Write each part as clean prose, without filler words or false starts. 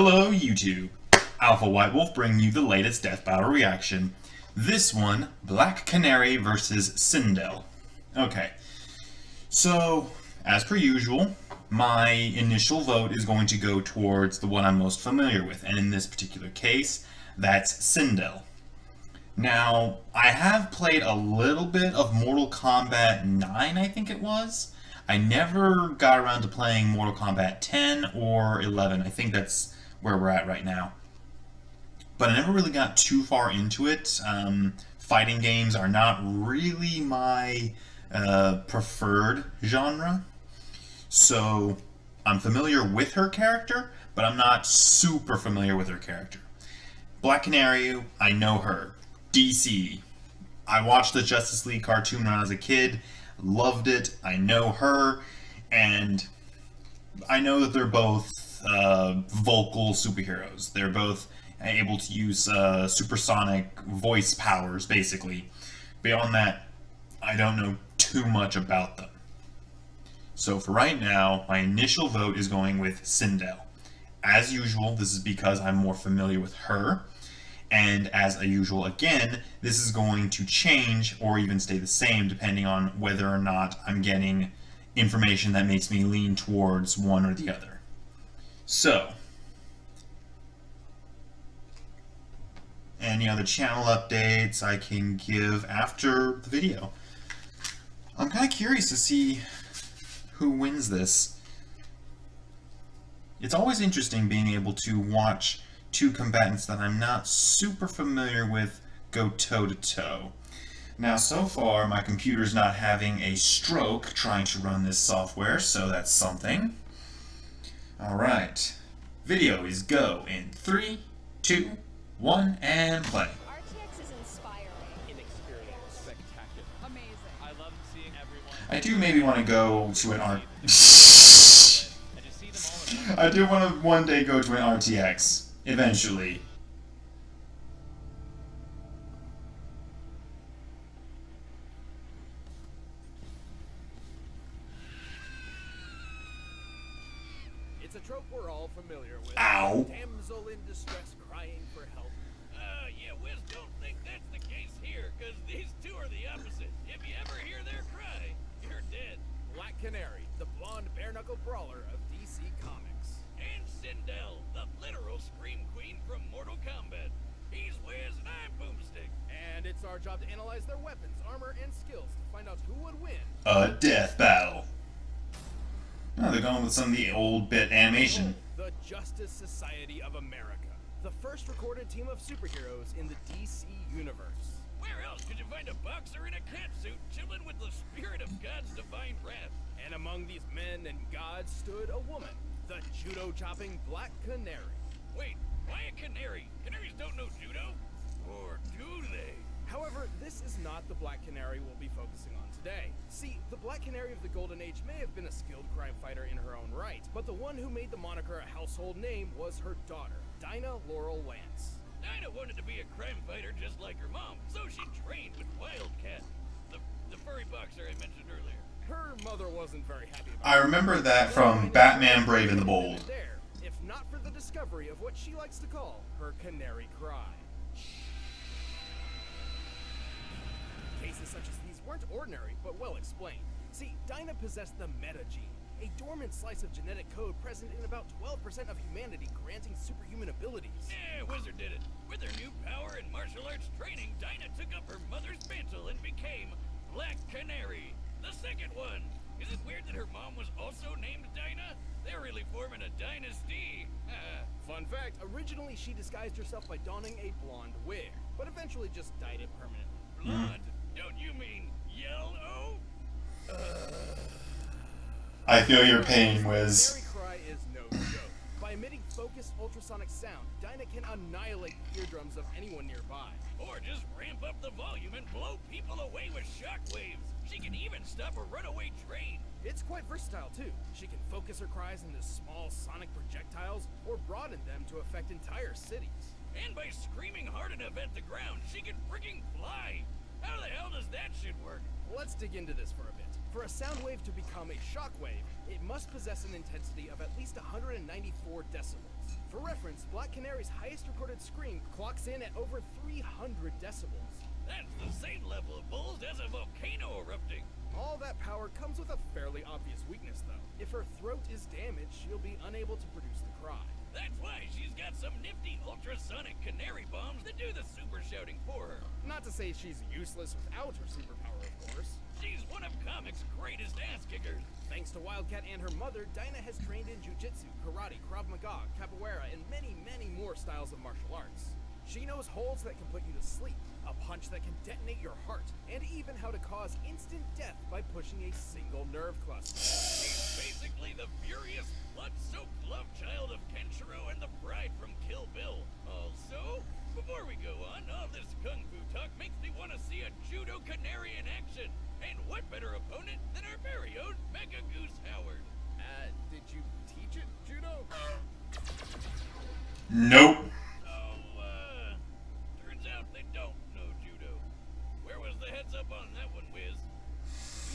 Hello YouTube! Alpha White Wolf bringing you the latest Death Battle reaction. This one, Black Canary versus Sindel. Okay, so as per usual, my initial vote is going to go towards the one I'm most familiar with, and in this particular case, that's Sindel. Now, I have played a little bit of Mortal Kombat 9, I think it was. I never got around to playing Mortal Kombat 10 or 11. I think that's where we're at right now. But I never really got too far into it. Fighting games are not really my preferred genre. So I'm familiar with her character, but I'm not super familiar with her character. Black Canary, I know her. DC. I watched the Justice League cartoon when I was a kid. Loved it. I know her, and I know that they're both vocal superheroes. They're both able to use supersonic voice powers, basically. Beyond that, I don't know too much about them. So for right now, my initial vote is going with Sindel. As usual, this is because I'm more familiar with her. And as usual, again, this is going to change or even stay the same depending on whether or not I'm getting information that makes me lean towards one or the other. So, any other channel updates I can give after the video. I'm kind of curious to see who wins this. It's always interesting being able to watch two combatants that I'm not super familiar with go toe-to-toe. Now, so far, my computer's not having a stroke trying to run this software, so that's something. Alright. Video is go in 3, 2, 1, and play. RTX is inspiring. Inexperienced, spectacular. Amazing. I love seeing everyone. I do maybe want to go to an I just see them all I do want to one day go to an RTX. Eventually. It's a trope we're all familiar with. Ow. Damsel in distress crying for help. Yeah, Wiz don't think that's the case here, because these two are the opposite. If you ever hear their cry, you're dead. Black Canary, the blonde bare-knuckle brawler of DC Comics. And Sindel, the literal scream queen from Mortal Kombat. He's Wiz and I'm Boomstick. And it's our job to analyze their weapons, armor, and skills to find out who would win. A death battle. Oh, they're going with some of the old bit animation. The Justice Society of America, the first recorded team of superheroes in the DC universe. Where else could you find a boxer in a catsuit chilling with the spirit of God's divine wrath? And among these men and gods stood a woman, the judo-chopping Black Canary. Wait, why a canary? Canaries don't know judo? Or do they? However, this is not the Black Canary we'll be focusing on today. See, the Black Canary of the Golden Age may have been a skilled crime fighter in her own right, but the one who made the moniker a household name was her daughter, Dinah Laurel Lance. Dinah wanted to be a crime fighter just like her mom, so she trained with Wildcat, the furry boxer I mentioned earlier. Her mother wasn't very happy about I remember that from Batman Brave and the Bold. There, if not for the discovery of what she likes to call her canary cry. Cases such as these weren't ordinary, but well explained. See, Dinah possessed the meta gene, a dormant slice of genetic code present in about 12% of humanity, granting superhuman abilities. Wizard did it. With her new power and martial arts training, Dinah took up her mother's mantle and became Black Canary, the second one. Is it weird that her mom was also named Dinah? They're really forming a dynasty. Fun fact, originally she disguised herself by donning a blonde wig, but eventually just dyed it permanently. Blonde? Don't you mean yellow? I feel your pain, Wiz. Canary cry is no joke. By emitting focused ultrasonic sound, Dinah can annihilate the eardrums of anyone nearby. Or just ramp up the volume and blow people away with shockwaves. She can even stop a runaway train. It's quite versatile too. She can focus her cries into small sonic projectiles or broaden them to affect entire cities. And by screaming hard enough at the ground, she can freaking fly. How the hell does that shit work? Let's dig into this for a bit. For a sound wave to become a shock wave, it must possess an intensity of at least 194 decibels. For reference, Black Canary's highest recorded scream clocks in at over 300 decibels. That's the same level of bulls as a volcano erupting. All that power comes with a fairly obvious weakness, though. If her throat is damaged, she'll be unable to produce the cry. That's why she's got some nifty ultrasonic canary bombs that do the super shouting for her. Not to say she's useless without her superpower, of course. She's one of comics' greatest ass kickers. Thanks to Wildcat and her mother, Dinah has trained in jiu-jitsu, karate, Krav Maga, capoeira, and many, many more styles of martial arts. She knows holds that can put you to sleep, a punch that can detonate your heart, and even how to cause instant death by pushing a single nerve cluster. She's basically the furious, blood-soaked love child of Kenshiro and the bride from Kill Bill. Also, before we go on, all this kung fu talk makes me want to see a judo canary in action. And what better opponent than our very own Mega Goose Howard? Did you teach it, judo? Nope. Turns out they don't know judo. Where was the heads up on that one, Wiz?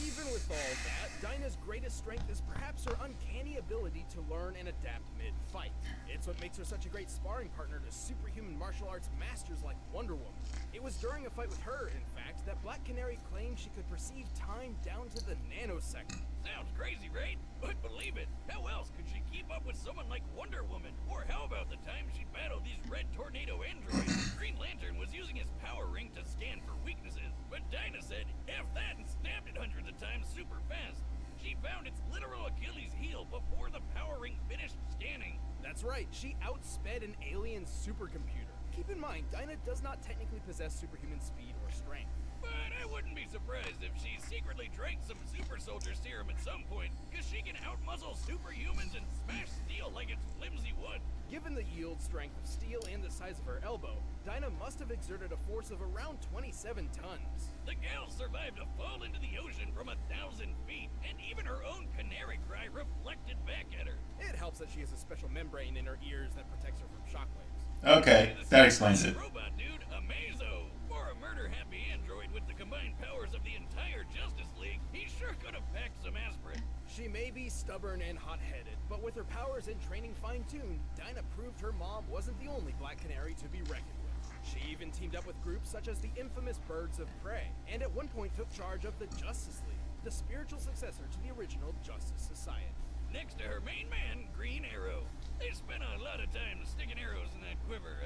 Even with all that, Dinah's greatest strength is perhaps her uncanny ability to learn and adapt mid-fight. It's what makes her such a great sparring partner to superhuman martial arts masters like Wonder Woman. It was during a fight with her, in fact, that Black Canary claimed she could perceive time down to the nanosecond. Sounds crazy, right? But believe it, how else could she keep up with someone like Wonder Woman? Or how about the time she battled these red tornado androids? Green Lantern was using his power ring to scan for weaknesses, but Dinah said, F that, and stabbed it hundreds of times super fast. She found its literal Achilles heel before the power ring finished scanning. That's right, she outsped an alien supercomputer. Keep in mind, Dinah does not technically possess superhuman speed or strength. But I wouldn't be surprised if she secretly drank some super soldier serum at some point, because she can outmuscle superhumans and smash steel like it's flimsy wood. Given the yield strength of steel and the size of her elbow, Dinah must have exerted a force of around 27 tons. The gal survived a fall into the ocean from 1,000 feet, and even her own canary cry reflected back at her. It helps that she has a special membrane in her ears that protects her from shockwaves. Okay, that explains it. Robot dude, Amazo, or a murder-happy android with the combined powers of the entire Justice League, he sure could have packed some aspirin. She may be stubborn and hot-headed, but with her powers and training fine-tuned, Dinah proved her mom wasn't the only Black Canary to be reckoned with. She even teamed up with groups such as the infamous Birds of Prey, and at one point took charge of the Justice League, the spiritual successor to the original Justice Society. Next to her main man, Green Arrow. They spent a lot of time sticking arrows in that quiver,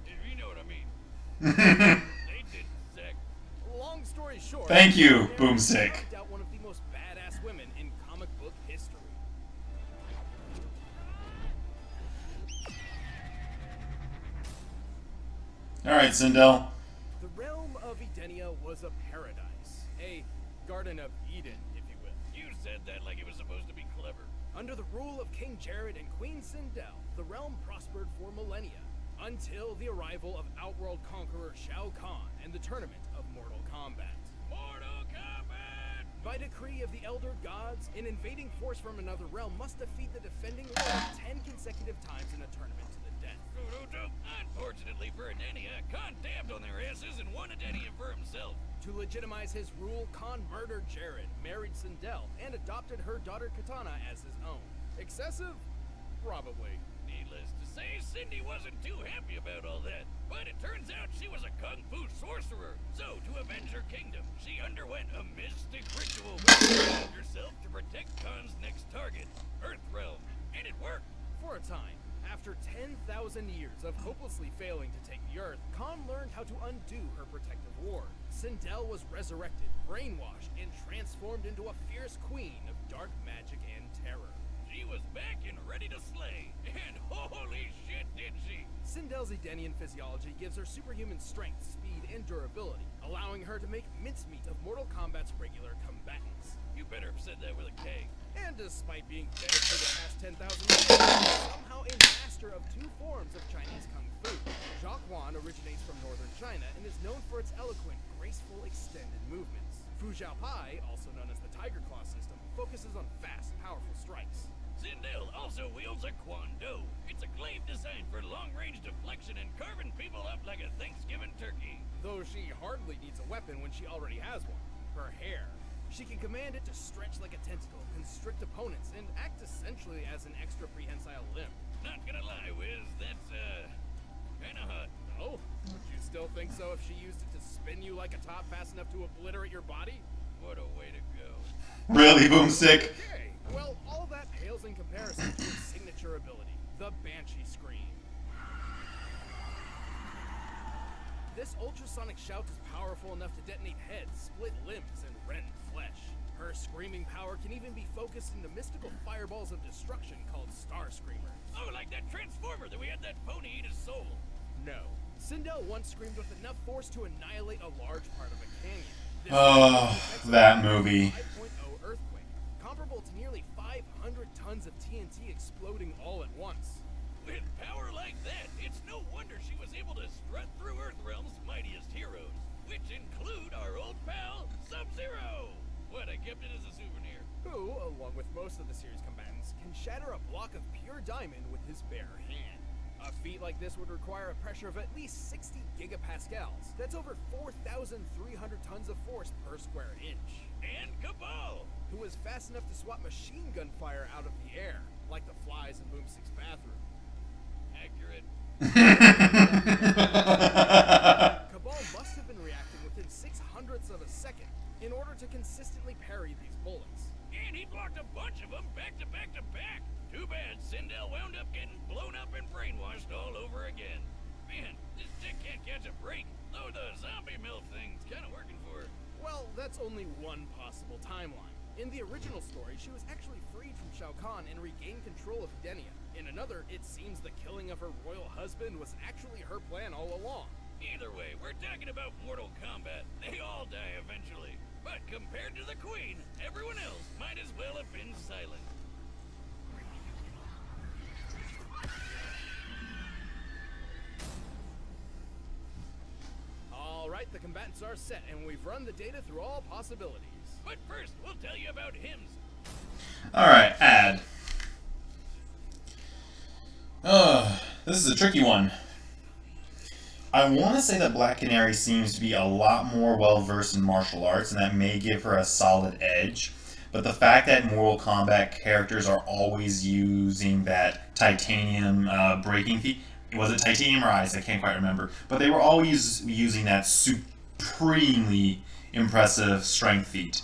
if you know what I mean. They did Zack. Long story short, Thank you, Canary is Boomstick. without doubt one of the most badass women in comic book history. Alright, Sindel. The realm of Edenia was a paradise, a Garden of Eden, if you will. You said that like it was supposed to be clever. Under the rule of King Jared and Queen Sindel, the realm prospered for millennia, until the arrival of Outworld conqueror Shao Kahn and the tournament of Mortal Kombat. Mortal Kombat! By decree of the Elder Gods, an invading force from another realm must defeat the defending lord 10 consecutive times in a tournament to the death. Unfortunately for Edenia, Khan dabbed on their asses and won Edenia for himself. To legitimize his rule, Khan murdered Jared, married Sindel, and adopted her daughter Katana as his own. Excessive? Probably. Needless to say, Cindy wasn't too happy about all that. But it turns out she was a kung fu sorcerer. So, to avenge her kingdom, she underwent a mystic ritual which revealed herself to protect Khan's next target, Earthrealm. And it worked. For a time. After 10,000 years of hopelessly failing to take the Earth, Khan learned how to undo her protective ward. Sindel was resurrected, brainwashed, and transformed into a fierce queen of dark magic and terror. She was back and ready to slay. And holy shit, did she! Sindel's Edenian physiology gives her superhuman strength, speed, and durability, allowing her to make mincemeat of Mortal Kombat's regular combatants. You better have said that with a K. And despite being dead for the past 10,000 years, she's somehow a master of two forms of Chinese Kung Fu. Jacques Wan originates from northern China and is known for its eloquent, graceful, extended movements. Fu Zhao Pai, also known as the Tiger Claw system, focuses on fast, powerful strikes. Sindel also wields a Quan Do. It's a glaive designed for long-range deflection and carving people up like a Thanksgiving turkey. Though she hardly needs a weapon when she already has one. Her hair. She can command it to stretch like a tentacle, constrict opponents, and act essentially as an extra prehensile limb. Not gonna lie, Wiz, that's, kinda hot. Oh? Would you still think so if she used it to spin you like a top fast enough to obliterate your body? What a way to go. Really, Boomstick? Okay, well, all that pales in comparison to its signature ability, the Banshee Scream. This ultrasonic shout is powerful enough to detonate heads, split limbs, and rend flesh. Her screaming power can even be focused into mystical fireballs of destruction called Star Screamers. Oh, like that transformer that we had that pony eat his soul. No. Sindel once screamed with enough force to annihilate a large part of a canyon. This Oh, that movie. 5.0 earthquake, comparable to nearly 500 tons of TNT exploding all at once. With power like that, it's no wonder she was able to strut through Earthrealm's mightiest heroes, which include our old pal, Sub-Zero. What, I kept it as a souvenir. Who, along with most of the series combatants, can shatter a block of pure diamond with his bare hand. A feat like this would require a pressure of at least 60 gigapascals. That's over 4,300 tons of force per square inch. And Cabal. Who was fast enough to swat machine gun fire out of the air, like the flies in Boomstick's bathroom. Accurate. Cabal must have been reacting within 600ths of a second in order to consistently parry these bullets. And he blocked a bunch of them back to back to back. Too bad Sindel wound up getting blown up and brainwashed all over again. Man, this chick can't catch a break, though the zombie MILF thing's kind of working for her. Well, that's only one possible timeline. In the original story, she was actually freed from Shao Kahn and regained control of Denia. In another, it seems the killing of her royal husband was actually her plan all along. Either way, we're talking about Mortal Kombat. They all die eventually. But compared to the Queen, everyone else might as well have been silent. Alright, the combatants are set, and we've run the data through all possibilities. But first, we'll tell you about hymns. Alright, add. This is a tricky one. I want to say that Black Canary seems to be a lot more well-versed in martial arts, and that may give her a solid edge. But the fact that Mortal Kombat characters are always using that titanium breaking feat, was it titanium or ice? I can't quite remember. But they were always using that supremely impressive strength feat.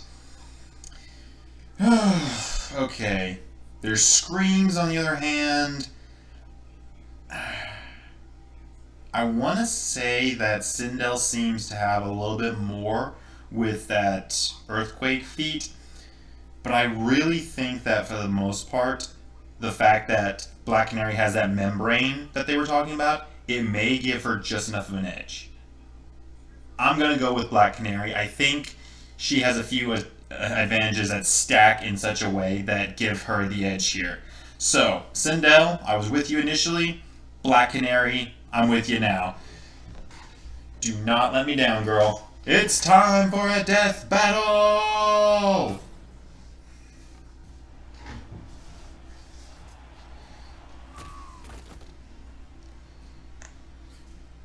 Okay. There's Screams on the other hand. I want to say that Sindel seems to have a little bit more with that earthquake feat, but I really think that for the most part, the fact that Black Canary has that membrane that they were talking about, it may give her just enough of an edge. I'm going to go with Black Canary. I think she has a few advantages that stack in such a way that give her the edge here. So, Sindel, I was with you initially. Black Canary, I'm with you now. Do not let me down, girl. It's time for a death battle!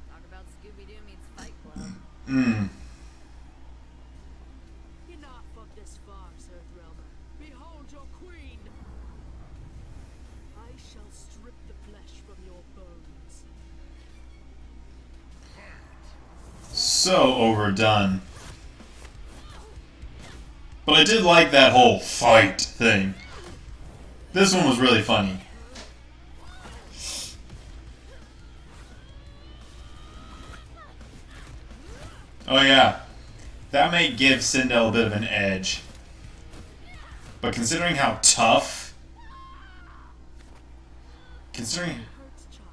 Talk about Scooby-Doo meets Fight Club. Enough of this farce, Earthrealmer. Behold your queen! I shall strip the flesh from your bones. So overdone. But I did like that whole fight thing. This one was really funny. Oh yeah, that may give Sindel a bit of an edge. But considering how tough... Considering... Hurts, child.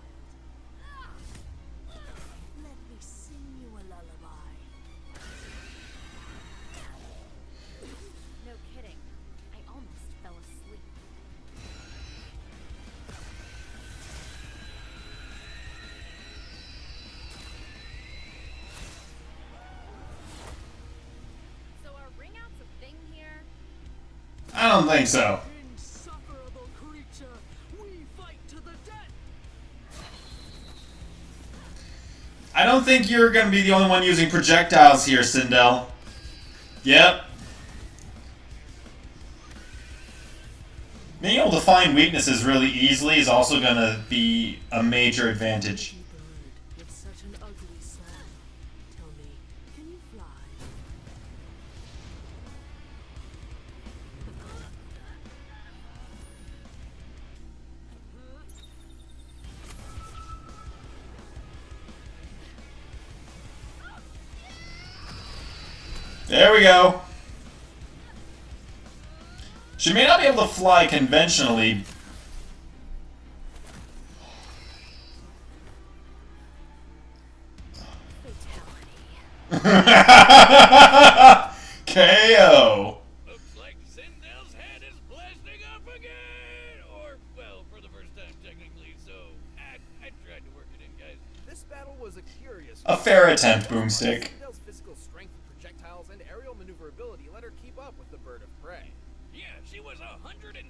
Let me sing you a lullaby. No kidding. I almost fell asleep. So are ring outs a thing here? I don't think so. Insufferable creature, we fight to the death! I don't think you're going to be the only one using projectiles here, Sindel. Yep. Being able to find weaknesses really easily is also going to be a major advantage. Bird with such an ugly song. Tell me, can you fly? There we go. She may not be able to fly conventionally. KO. Looks like Sindel's head is blasting up again! Or, well, for the first time technically, so I tried to work it in, guys. This battle was a curious A fair attempt, Boomstick. Sindel's physical strength, projectiles, and aerial maneuverability let her keep up with the bird of prey. Yeah, she was 160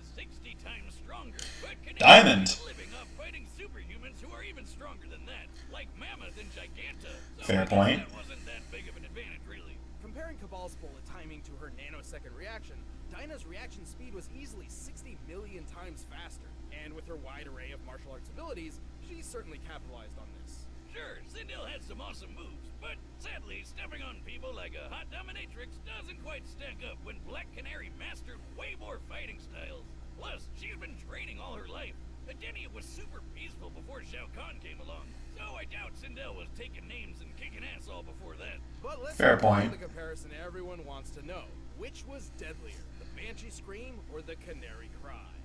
times stronger, but Canary Diamond. is living up fighting superhumans who are even stronger than that, like Mammoth and Giganta. So Fair I guess point. That wasn't that big of an advantage, really. Comparing Cabal's bullet timing to her nanosecond reaction, Dinah's reaction speed was easily 60 million times faster. And with her wide array of martial arts abilities, she certainly capitalized on this. Sure, Sindel had some awesome moves, but sadly, stepping on people like a hot dominatrix doesn't quite stack up when Black Canary mastered way more fighting styles. Plus, she's been training all her life. Adenia was super peaceful before Shao Kahn came along, so I doubt Sindel was taking names and kicking ass all before that. But let's Fair move on to point. the comparison everyone wants to know. Which was deadlier, the Banshee Scream or the Canary Cry?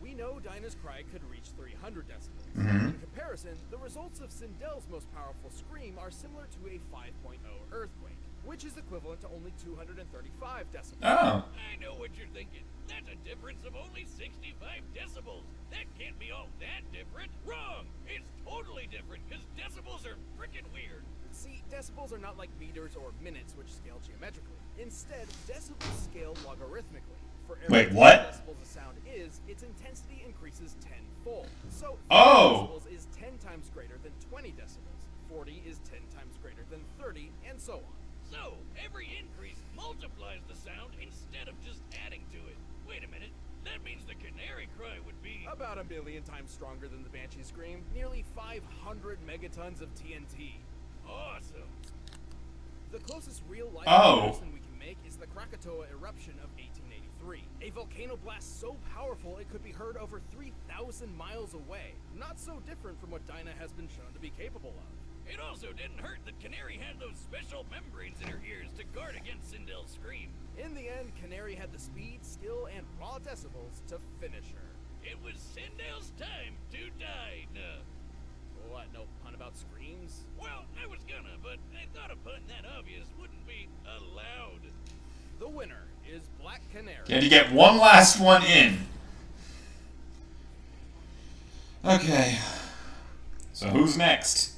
We know Dinah's cry could reach 300 decibels. In comparison, the results of Sindel's most powerful scream are similar to a 5.0 earthquake, which is equivalent to only 235 decibels. Oh. I know what you're thinking. That's a difference of only 65 decibels. That can't be all that different. Wrong! It's totally different, because decibels are freaking weird. See, decibels are not like meters or minutes, which scale geometrically. Instead, decibels scale logarithmically. For every Wait, what? 10 decibels a sound is, its intensity increases tenfold. So, 50 Oh! decibels is 10 times greater than 20 decibels. 40 is 10 times greater than 30, and so on. So, every increase multiplies the sound instead of just adding to it. Wait a minute. That means the Canary Cry would be... About 1 million times stronger than the Banshee Scream, nearly 500 megatons of TNT. awesome. The closest real-life Oh. comparison we can make is the Krakatoa eruption of 1883. A volcano blast so powerful it could be heard over 3,000 miles away. Not so different from what Dinah has been shown to be capable of. It also didn't hurt that Canary had those special membranes in her ears to guard against Sindel's scream. In the end, Canary had the speed, skill, and raw decibels to finish her. It was Sindel's time to die. What, no pun about screams? Well, I was gonna, but I thought a pun that obvious wouldn't be allowed. The winner is Black Canary. Can you get one last one in? Okay. So who's next?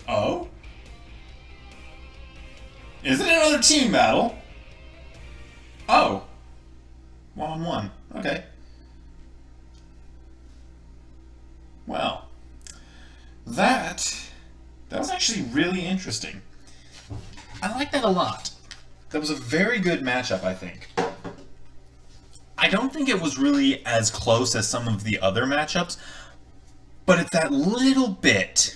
Oh? Is it another team battle? Oh. 1-on-1. Okay. Well. That was actually really interesting. I like that a lot. That was a very good matchup, I think. I don't think it was really as close as some of the other matchups, but it's that little bit,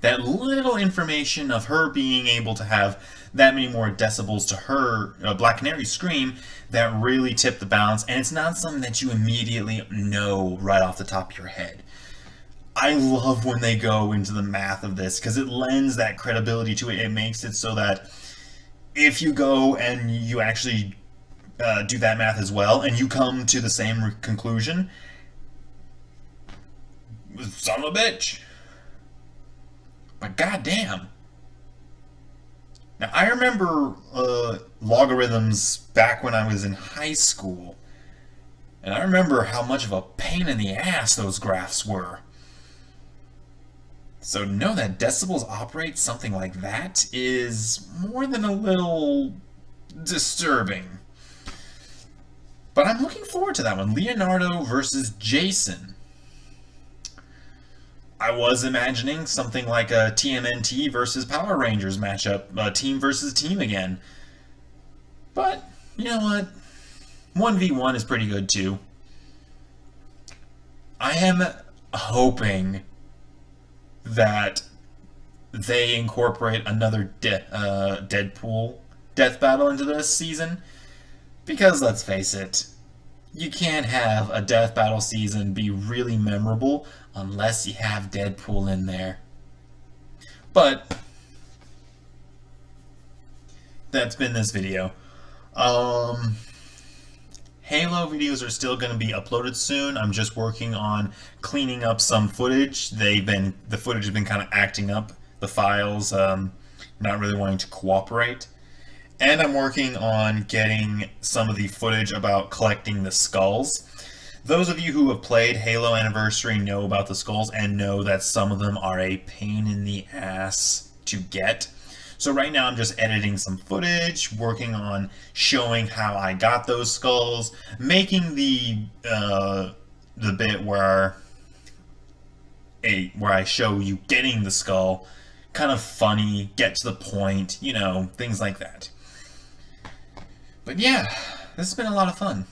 that little information of her being able to have that many more decibels to her Black Canary scream that really tipped the balance, and it's not something that you immediately know right off the top of your head. I love when they go into the math of this because it lends that credibility to it. It makes it so that if you go and you actually do that math as well and you come to the same conclusion, son of a bitch. But goddamn. Now I remember logarithms back when I was in high school, and I remember how much of a pain in the ass those graphs were. So to know that decibels operate something like that is more than a little disturbing. But I'm looking forward to that one. Leonardo versus Jason. I was imagining something like a TMNT versus Power Rangers matchup, team versus team again. But, you know what? 1v1 is pretty good too. I am hoping that they incorporate another Deadpool death battle into this season. Because let's face it, you can't have a death battle season be really memorable unless you have Deadpool in there. But that's been this video. Halo videos are still going to be uploaded soon. I'm just working on cleaning up some footage. The footage has been kind of acting up. The files, not really wanting to cooperate. And I'm working on getting some of the footage about collecting the skulls. Those of you who have played Halo Anniversary know about the skulls and know that some of them are a pain in the ass to get. So right now I'm just editing some footage, working on showing how I got those skulls, making the bit where I show you getting the skull kind of funny, get to the point, you know, things like that. But yeah, this has been a lot of fun.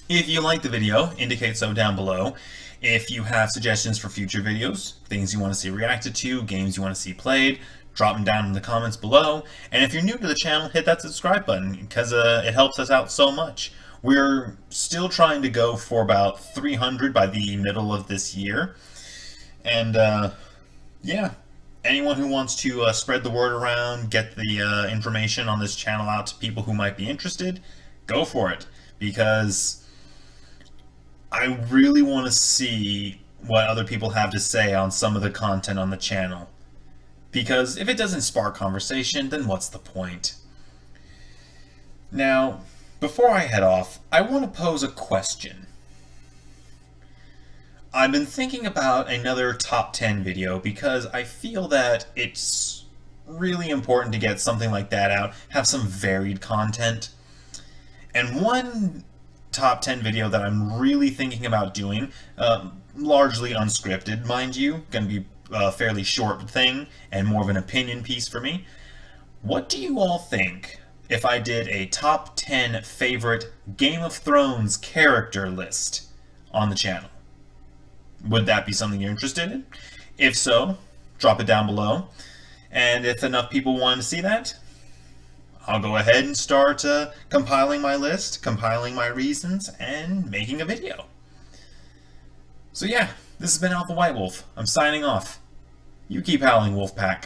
If you liked the video, indicate so down below. If you have suggestions for future videos, things you want to see reacted to, games you want to see played, drop them down in the comments below. And if you're new to the channel, hit that subscribe button because it helps us out so much. We're still trying to go for about 300 by the middle of this year. And yeah, anyone who wants to spread the word around, get the information on this channel out to people who might be interested, go for it. Because I really want to see what other people have to say on some of the content on the channel. Because if it doesn't spark conversation, then what's the point? Now, before I head off, I want to pose a question. I've been thinking about another top 10 video because I feel that it's really important to get something like that out, have some varied content. And one top 10 video that I'm really thinking about doing, largely unscripted, mind you, gonna be a fairly short thing and more of an opinion piece for me. What do you all think if I did a top 10 favorite Game of Thrones character list on the channel? Would that be something you're interested in? If so, drop it down below. And if enough people want to see that, I'll go ahead and start compiling my list, compiling my reasons, and making a video. So yeah, this has been Alpha White Wolf. I'm signing off. You keep howling, Wolfpack.